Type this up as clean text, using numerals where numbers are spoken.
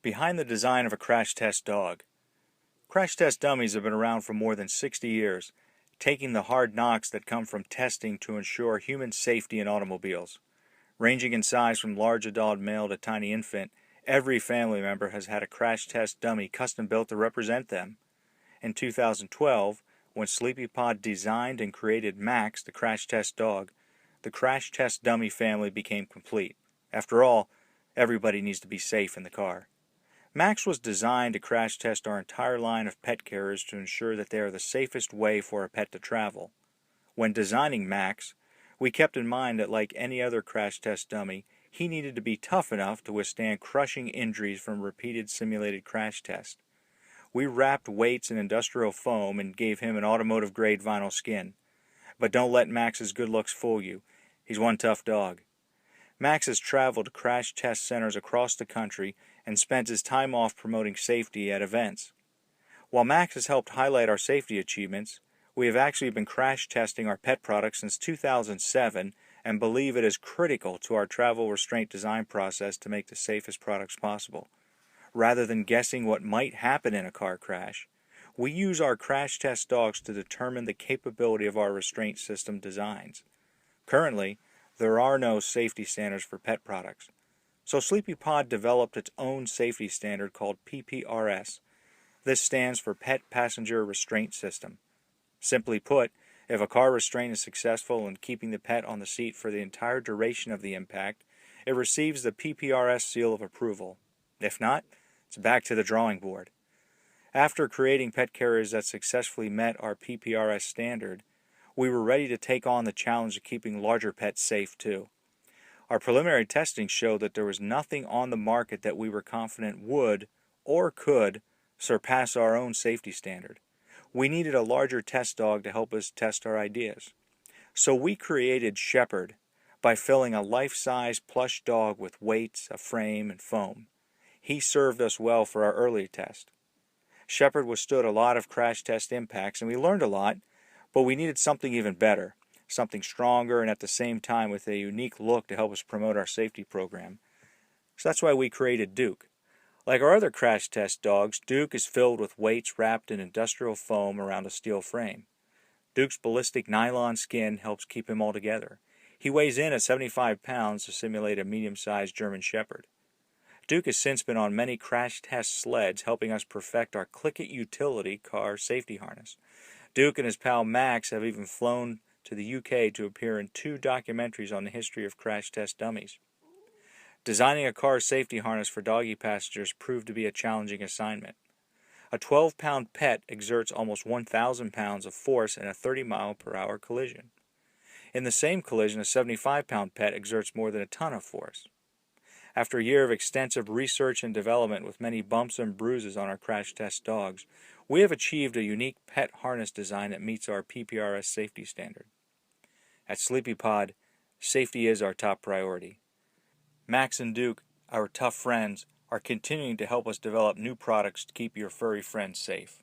Behind the design of a crash test dog. Crash test dummies have been around for more than 60 years, taking the hard knocks that come from testing to ensure human safety in automobiles. Ranging in size from large adult male to tiny infant, every family member has had a crash test dummy custom built to represent them. In 2012, when Sleepypod designed and created Max, the crash test dog, the crash test dummy family became complete. After all, everybody needs to be safe in the car. Max was designed to crash test our entire line of pet carriers to ensure that they are the safest way for a pet to travel. When designing Max, we kept in mind that like any other crash test dummy, he needed to be tough enough to withstand crushing injuries from repeated simulated crash tests. We wrapped weights in industrial foam and gave him an automotive-grade vinyl skin. But don't let Max's good looks fool you. He's one tough dog. Max has traveled to crash test centers across the country and spent his time off promoting safety at events. While Max has helped highlight our safety achievements, we have actually been crash testing our pet products since 2007 and believe it is critical to our travel restraint design process to make the safest products possible. Rather than guessing what might happen in a car crash, we use our crash test dogs to determine the capability of our restraint system designs. Currently, there are no safety standards for pet products, so Sleepypod developed its own safety standard called PPRS. This stands for Pet Passenger Restraint System. Simply put, if a car restraint is successful in keeping the pet on the seat for the entire duration of the impact, it receives the PPRS seal of approval. If not, it's back to the drawing board. After creating pet carriers that successfully met our PPRS standard, we were ready to take on the challenge of keeping larger pets safe too. Our preliminary testing showed that there was nothing on the market that we were confident would or could surpass our own safety standard. We needed a larger test dog to help us test our ideas. So we created Shepherd by filling a life-size plush dog with weights, a frame, and foam. He served us well for our early test. Shepherd withstood a lot of crash test impacts and we learned a lot, but we needed something even better, something stronger and at the same time with a unique look to help us promote our safety program. So that's why we created Duke. Like our other crash test dogs, Duke is filled with weights wrapped in industrial foam around a steel frame. Duke's ballistic nylon skin helps keep him all together. He weighs in at 75 pounds to simulate a medium-sized German Shepherd. Duke has since been on many crash test sleds, helping us perfect our Click-It utility car safety harness. Duke and his pal Max have even flown to the UK to appear in 2 documentaries on the history of crash test dummies. Designing a car safety harness for doggy passengers proved to be a challenging assignment. A 12-pound pet exerts almost 1,000 pounds of force in a 30-mile-per-hour collision. In the same collision, a 75-pound pet exerts more than a ton of force. After a year of extensive research and development with many bumps and bruises on our crash test dogs, we have achieved a unique pet harness design that meets our PPRS safety standard. At Sleepypod, safety is our top priority. Max and Duke, our tough friends, are continuing to help us develop new products to keep your furry friends safe.